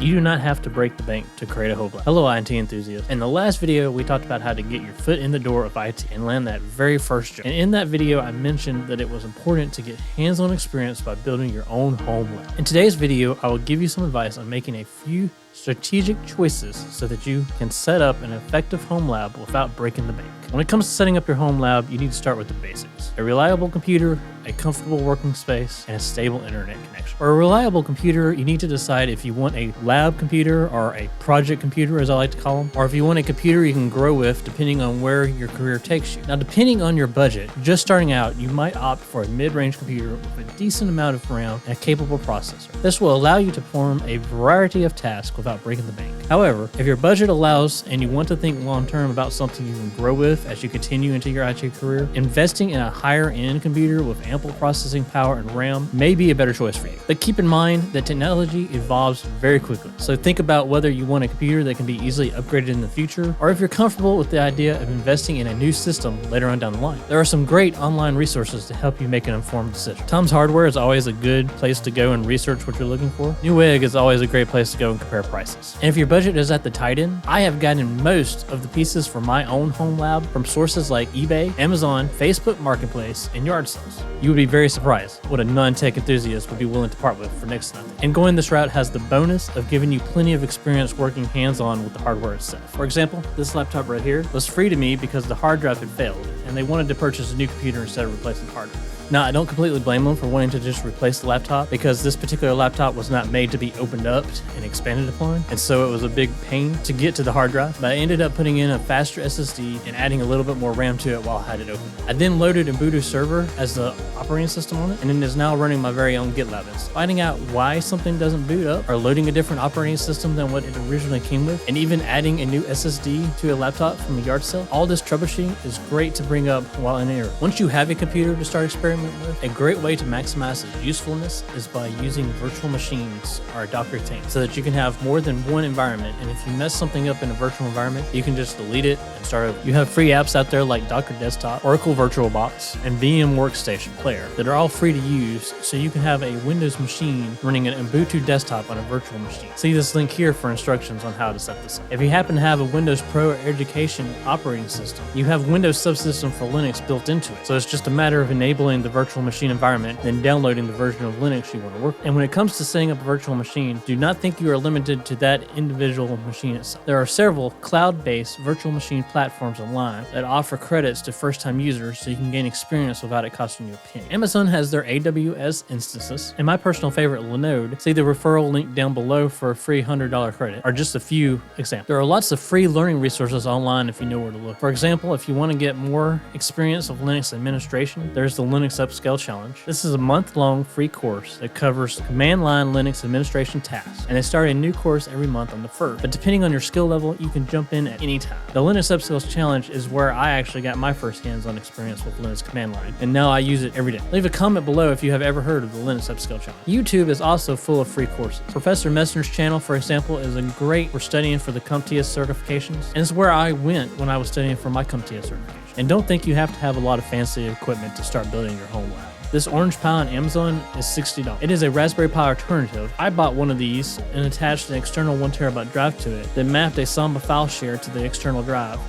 You do not have to break the bank to create a homelab. Hello IT enthusiasts. In the last video, we talked about how to get your foot in the door of IT and land that very first job. And in that video, I mentioned that it was important to get hands-on experience by building your own home lab. In today's video, I will give you some advice on making a few strategic choices so that you can set up an effective home lab without breaking the bank. When it comes to setting up your home lab, you need to start with the basics. A reliable computer, a comfortable working space, and a stable internet connection. For a reliable computer, you need to decide if you want a lab computer or a project computer, as I like to call them, or if you want a computer you can grow with depending on where your career takes you. Now, depending on your budget, just starting out, you might opt for a mid-range computer with a decent amount of RAM and a capable processor. This will allow you to perform a variety of tasks without breaking the bank. However, if your budget allows and you want to think long-term about something you can grow with as you continue into your IT career, investing in a higher-end computer with ample processing power and RAM may be a better choice for you. But keep in mind that technology evolves very quickly. So think about whether you want a computer that can be easily upgraded in the future, or if you're comfortable with the idea of investing in a new system later on down the line. There are some great online resources to help you make an informed decision. Tom's Hardware is always a good place to go and research what you're looking for. Newegg is always a great place to go and compare prices. And if your budget is at the tight end, I have gotten most of the pieces for my own home lab from sources like eBay, Amazon, Facebook Marketplace, and yard sales. You would be very surprised what a non-tech enthusiast would be willing to part with for next to nothing. And going this route has the bonus of giving you plenty of experience working hands-on with the hardware itself. For example, this laptop right here was free to me because the hard drive had failed, and they wanted to purchase a new computer instead of replacing the hard drive. Now, I don't completely blame them for wanting to just replace the laptop because this particular laptop was not made to be opened up and expanded upon, and so it was a big pain to get to the hard drive, but I ended up putting in a faster SSD and adding a little bit more RAM to it while I had it open. I then loaded Ubuntu server as the operating system on it, and it is now running my very own GitLab install. Finding out why something doesn't boot up, or loading a different operating system than what it originally came with, and even adding a new SSD to a laptop from a yard sale, all this troubleshooting is great to bring up while in error. Once you have a computer to start experimenting with, a great way to maximize its usefulness is by using virtual machines or Docker containers so that you can have more than one environment, and if you mess something up in a virtual environment, you can just delete it and start over. You have free apps out there like Docker Desktop, Oracle VirtualBox, and VM Workstation Player that are all free to use, so you can have a Windows machine running an Ubuntu desktop on a virtual machine. See this link here for instructions on how to set this up. If you happen to have a Windows Pro or Education operating system, you have Windows Subsystem for Linux built into it, so it's just a matter of enabling the virtual machine environment, then downloading the version of Linux you want to work with. And when it comes to setting up a virtual machine, do not think you are limited to that individual machine itself. There are several cloud-based virtual machine platforms online that offer credits to first-time users so you can gain experience without it costing you a penny. Amazon has their AWS instances, and my personal favorite, Linode. See the referral link down below for a free $100 credit, or just a few examples. There are lots of free learning resources online if you know where to look. For example, if you want to get more experience of Linux administration, there's the Linux Upscale Challenge. This is a month-long free course that covers command line Linux administration tasks, and they start a new course every month on the 1st. But depending on your skill level, you can jump in at any time. The Linux Upscale Challenge is where I actually got my first hands-on experience with Linux command line, and now I use it every day. Leave a comment below if you have ever heard of the Linux Upscale Challenge. YouTube is also full of free courses. Professor Messner's channel, for example, is great for studying for the CompTIA certifications, and it's where I went when I was studying for my CompTIA certification. And don't think you have to have a lot of fancy equipment to start building your home lab. This orange Pi on Amazon is $60. It is a Raspberry Pi alternative. I bought one of these and attached an external 1TB drive to it that mapped a Samba file share to the external drive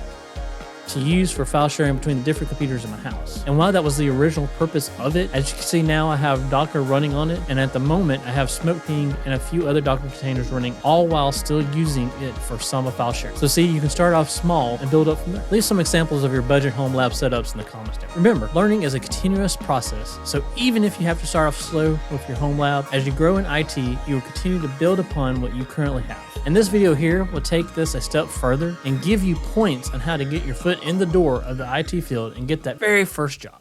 to use for file sharing between the different computers in my house. And while that was the original purpose of it, as you can see now I have Docker running on it, and at the moment I have SmokePing and a few other Docker containers running, all while still using it for Samba file sharing. So see, you can start off small and build up from there. Leave some examples of your budget home lab setups in the comments down. Remember, learning is a continuous process, so even if you have to start off slow with your home lab, as you grow in IT, you will continue to build upon what you currently have. And this video here will take this a step further and give you points on how to get your foot in the door of the IT field and get that very first job.